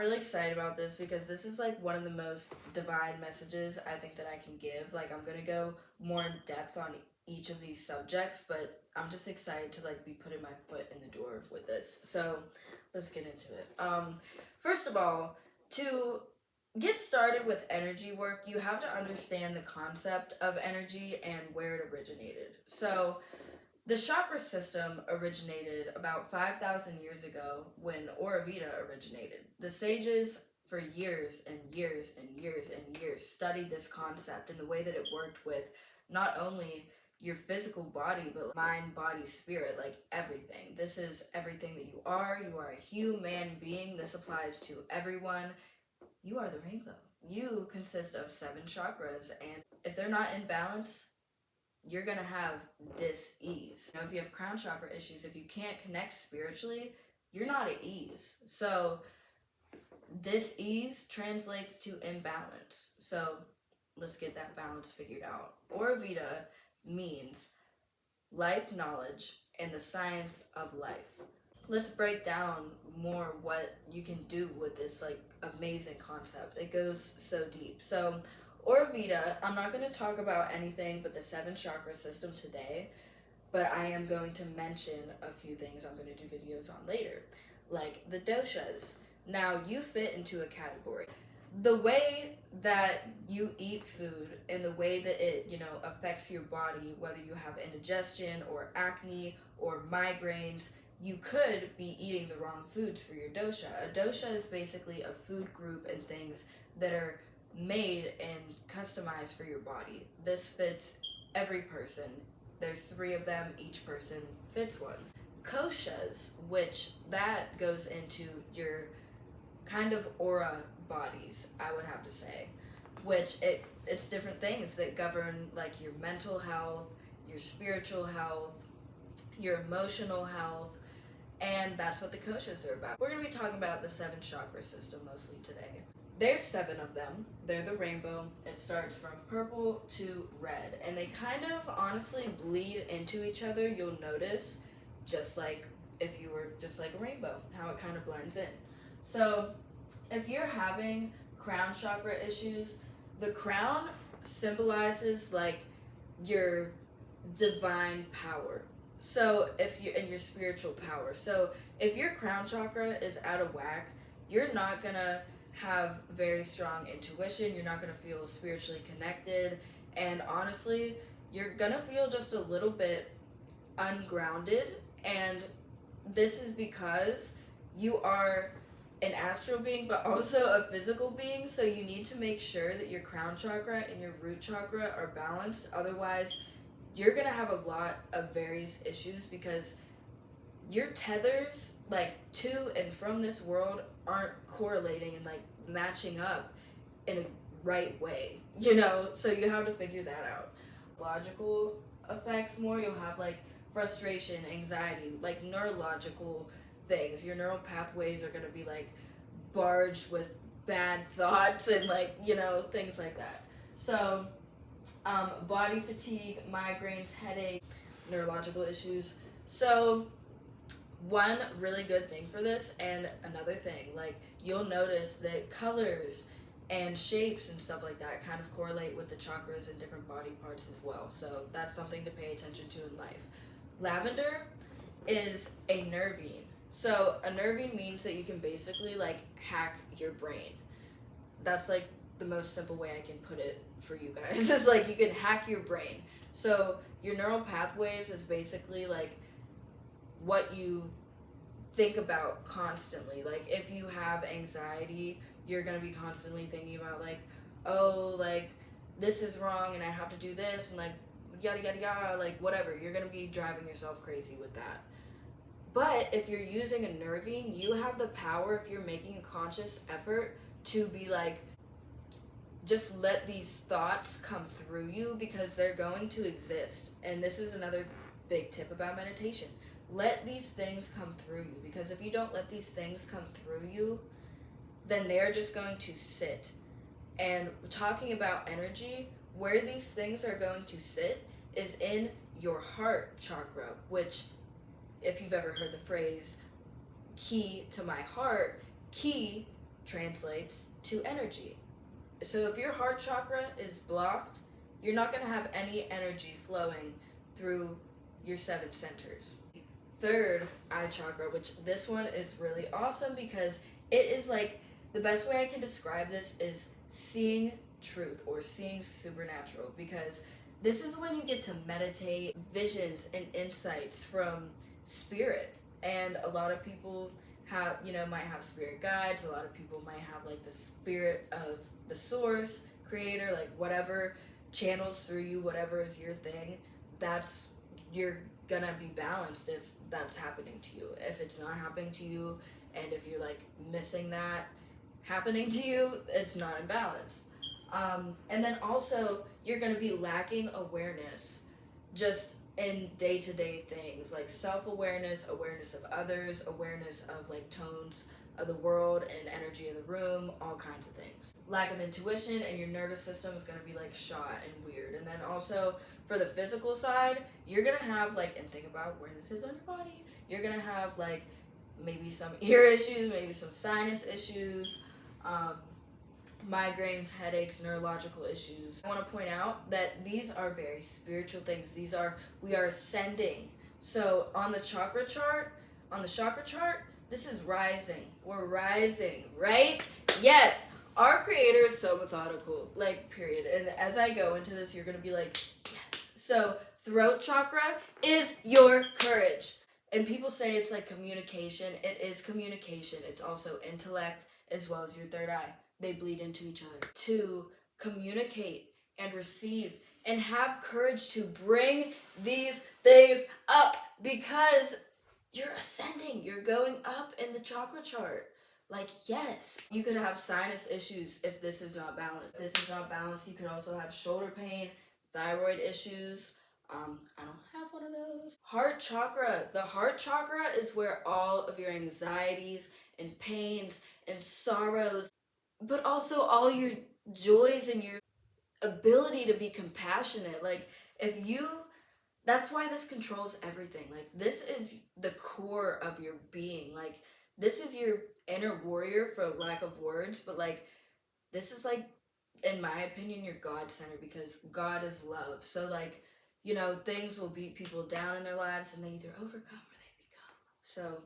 really excited about this because this is like one of the most divine messages I think that I can give. Like, I'm gonna go more in depth on each of these subjects, but I'm just excited to like be putting my foot in the door with this. So let's get into it. First of all, to get started with energy work, you have to understand the concept of energy and where it originated. So the chakra system originated about 5,000 years ago when Ayurveda originated. The sages, for years and years and years and years, studied this concept and the way that it worked with not only your physical body, but mind, body, spirit, like everything. This is everything that you are. You are a human being. This applies to everyone. You are the rainbow. You consist of 7 chakras, and if they're not in balance, you're gonna have dis-ease. If you have crown chakra issues, if you can't connect spiritually, you're not at ease. So dis-ease translates to imbalance. So let's get that balance figured out. Ayurveda means life knowledge and the science of life. Let's break down more what you can do with this like amazing concept. It goes so deep. So Ayurveda, I'm not going to talk about anything but the 7 chakra system today, but I am going to mention a few things I'm going to do videos on later, like the doshas. Now, you fit into a category. The way that you eat food and the way that it, affects your body, whether you have indigestion or acne or migraines, you could be eating the wrong foods for your dosha. A dosha is basically a food group and things that are made and customized for your body. This fits every person. There's 3 of them, each person fits one. Koshas, which that goes into your kind of aura bodies, I would have to say, which it's different things that govern like your mental health, your spiritual health, your emotional health, and that's what the koshas are about. We're going to be talking about the 7 chakra system mostly today. There's 7 of them. They're the rainbow. It starts from purple to red, and they kind of honestly bleed into each other. You'll notice, just like if you were just like a rainbow, how it kind of blends in. So if you're having crown chakra issues, the crown symbolizes like your divine power. So if you're in your spiritual power. So if your crown chakra is out of whack, you're not gonna have very strong intuition. You're not gonna feel spiritually connected. And honestly, you're gonna feel just a little bit ungrounded. And this is because you are an astral being, but also a physical being. So you need to make sure that your crown chakra and your root chakra are balanced. Otherwise, you're gonna have a lot of various issues because your tethers, like to and from this world, aren't correlating and like matching up in a right way, So you have to figure that out. Logical effects more, you'll have like frustration, anxiety, like neurological things. Your neural pathways are gonna be like barged with bad thoughts and like, things like that. So body fatigue, migraines, headache, neurological issues. So one really good thing for this, and another thing, like you'll notice that colors and shapes and stuff like that kind of correlate with the chakras and different body parts as well. So that's something to pay attention to in life. Lavender is a nervine. So a nervine means that you can basically like hack your brain. That's like the most simple way I can put it for you guys. Is like you can hack your brain. So your neural pathways is basically like what you think about constantly. Like if you have anxiety, you're gonna be constantly thinking about like, oh, like this is wrong and I have to do this and like yada yada yada, like whatever. You're gonna be driving yourself crazy with that. But if you're using a nervine, you have the power, if you're making a conscious effort, to be like, just let these thoughts come through you because they're going to exist. And this is another big tip about meditation. Let these things come through you, because if you don't let these things come through you, then they're just going to sit. And talking about energy, where these things are going to sit is in your heart chakra, which, if you've ever heard the phrase key to my heart, key translates to energy. So if your heart chakra is blocked, you're not going to have any energy flowing through your 7 centers. Third eye chakra, which this one is really awesome because it is like, the best way I can describe this is seeing truth or seeing supernatural, because this is when you get to meditate visions and insights from spirit. And a lot of people have, might have spirit guides. A lot of people might have like the spirit of the source, creator, like whatever channels through you, whatever is your thing, that's, you're gonna be balanced if that's happening to you. If it's not happening to you, and if you're like missing that happening to you, it's not in balance. And then also, you're gonna be lacking awareness just in day-to-day things, like self-awareness, awareness of others, awareness of like tones of the world and energy of the room, all kinds of things. Lack of intuition, and your nervous system is going to be like shot and weird. And then also for the physical side, you're going to have like, and think about where this is on your body, you're going to have like maybe some ear issues, maybe some sinus issues, migraines, headaches, neurological issues. I want to point out that these are very spiritual things. We are ascending. So on the chakra chart, this is rising. We're rising, right? Yes. Our creator is so methodical, like, period. And as I go into this, you're going to be like, yes. So throat chakra is your courage. And people say it's like communication. It is communication. It's also intellect as well as your third eye. They bleed into each other. To communicate and receive and have courage to bring these things up, because you're ascending. You're going up in the chakra chart. Like, yes. You could have sinus issues if this is not balanced. If this is not balanced, you could also have shoulder pain, thyroid issues. I don't have one of those. Heart chakra. The heart chakra is where all of your anxieties and pains and sorrows, but also all your joys and your ability to be compassionate. Like, that's why this controls everything. Like, this is the core of your being. Like, this is your inner warrior, for lack of words, but like, this is like, in my opinion, your God center, because God is love. So like, things will beat people down in their lives and they either overcome or they become. So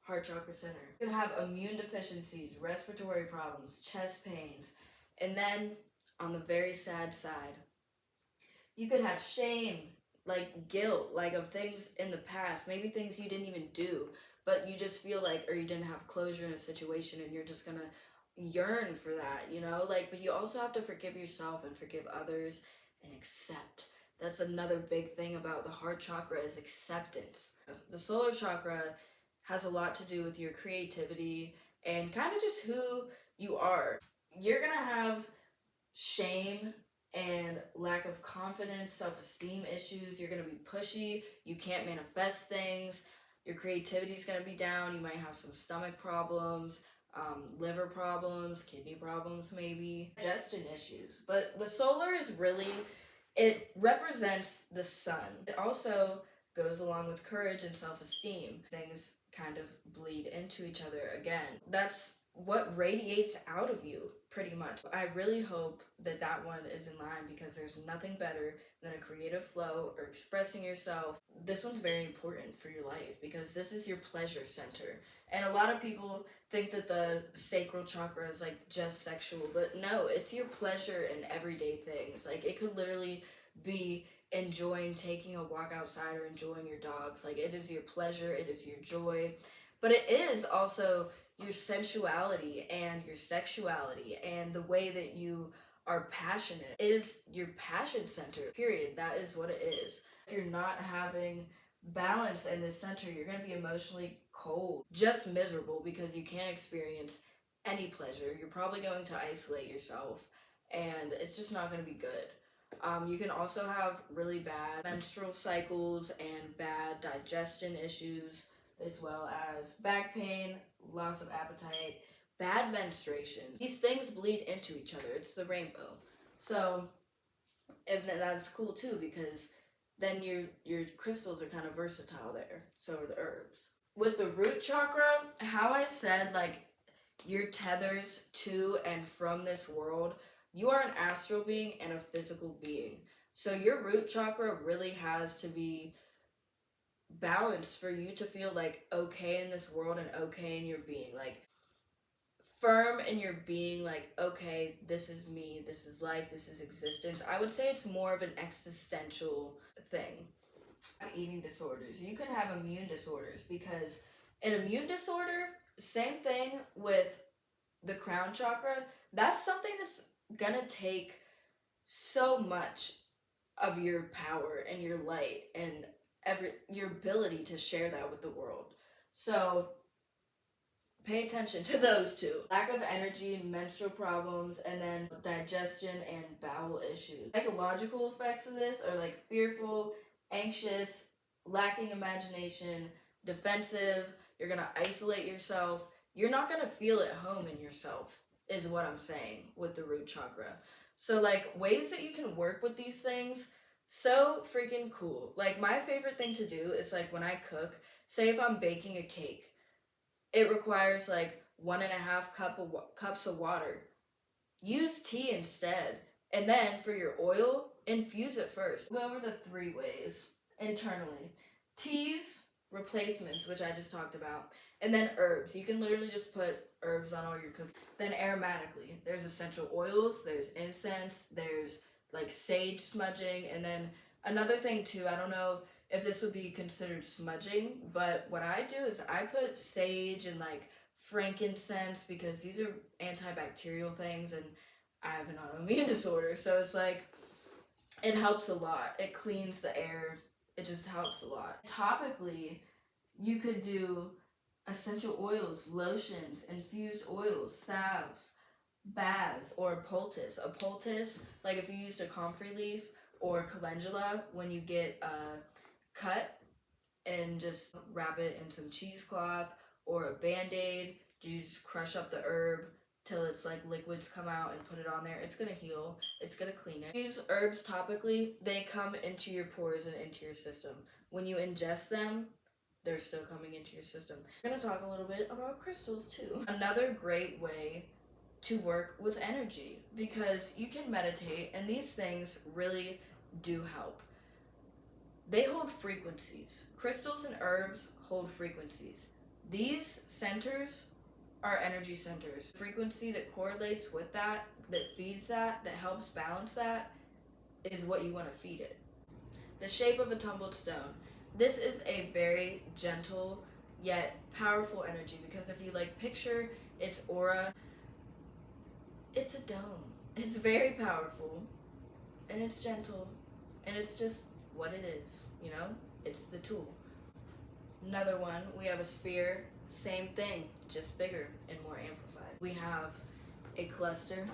heart chakra center. You could have immune deficiencies, respiratory problems, chest pains, and then on the very sad side, you could have shame, like guilt, like of things in the past, maybe things you didn't even do, but you just feel like, or you didn't have closure in a situation and you're just gonna yearn for that, like, but you also have to forgive yourself and forgive others and accept. That's another big thing about the heart chakra, is acceptance. The solar chakra has a lot to do with your creativity and kind of just who you are. You're gonna have shame and lack of confidence, self-esteem issues. You're gonna be pushy. You can't manifest things. Your creativity is gonna be down. You might have some stomach problems, liver problems, kidney problems, maybe digestion issues. But the solar is really, it represents the sun. It also goes along with courage and self-esteem. Things kind of bleed into each other again. That's what radiates out of you, pretty much. I really hope that one is in line, because there's nothing better than a creative flow or expressing yourself. This one's very important for your life, because this is your pleasure center. And a lot of people think that the sacral chakra is like just sexual, but no, it's your pleasure in everyday things. Like, it could literally be enjoying taking a walk outside or enjoying your dogs. Like, it is your pleasure, it is your joy, but it is also your sensuality and your sexuality and the way that you are passionate. It is your passion center, period. That is what it is. If you're not having balance in this center, you're going to be emotionally cold, just miserable, because you can't experience any pleasure. You're probably going to isolate yourself, and it's just not going to be good. You can also have really bad menstrual cycles and bad digestion issues, as well as back pain, loss of appetite, bad menstruation. These things bleed into each other. It's the rainbow. So, if that's cool too, because then your crystals are kind of versatile there. So are the herbs. With the root chakra, how I said, like, your tethers to and from this world. You are an astral being and a physical being. So your root chakra really has to be balanced for you to feel like okay in this world and okay in your being. Like firm in your being, like, okay, this is me, this is life, this is existence. I would say it's more of an existential thing. Eating disorders. You can have immune disorders because an immune disorder, same thing with the crown chakra, that's something that's gonna take so much of your power and your light and your ability to share that with the world. So pay attention to those two. Lack of energy, menstrual problems, and then digestion and bowel issues. Psychological effects of this are like fearful, anxious, lacking imagination, defensive. You're gonna isolate yourself. You're not gonna feel at home in yourself, is what I'm saying with the root chakra. So like ways that you can work with these things, so freaking cool. Like my favorite thing to do is like when I cook, say if I'm baking a cake, it requires like 1.5 cups of water. Use tea instead. And then for your oil, infuse it first. Go over the 3 ways internally. Teas, replacements, which I just talked about. And then herbs. You can literally just put herbs on all your cooking. Then aromatically, there's essential oils, there's incense, there's like sage smudging. And then another thing too, I don't know if this would be considered smudging, but what I do is I put sage and like frankincense because these are antibacterial things and I have an autoimmune disorder. So it's like, it helps a lot. It cleans the air. It just helps a lot. Topically, you could do essential oils, lotions, infused oils, salves, baths, or a poultice. A poultice, like if you used a comfrey leaf or calendula, when you get a cut and just wrap it in some cheesecloth or a band-aid, you just crush up the herb till it's like liquids come out and put it on there. It's gonna heal, it's gonna clean it. Use herbs topically, they come into your pores and into your system. When you ingest them, they're still coming into your system. I'm gonna talk a little bit about crystals too. Another great way to work with energy, because you can meditate and these things really do help. They hold frequencies. Crystals and herbs hold frequencies. These centers are energy centers. Frequency that correlates with that feeds that helps balance that, is what you want to feed it. The shape of a tumbled stone. This is a very gentle yet powerful energy, because if you like picture its aura, it's a dome. It's very powerful and it's gentle and it's just what it is, you know? It's the tool. Another one, we have a sphere, same thing, just bigger and more amplified. We have a cluster.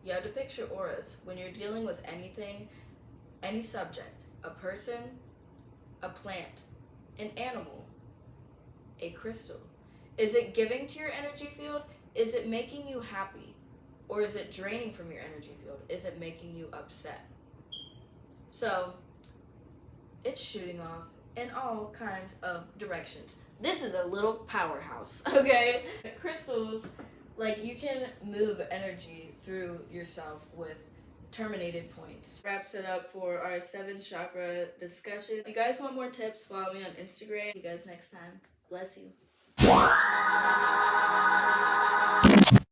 You have to picture auras. When you're dealing with anything, any subject, a person, a plant, an animal, a crystal. Is it giving to your energy field? Is it making you happy? Or is it draining from your energy field? Is it making you upset? So, it's shooting off in all kinds of directions. This is a little powerhouse, okay? Crystals, like you can move energy through yourself with terminated points. Wraps it up for our 7 chakra discussion. If you guys want more tips, follow me on Instagram. See you guys next time. Bless you.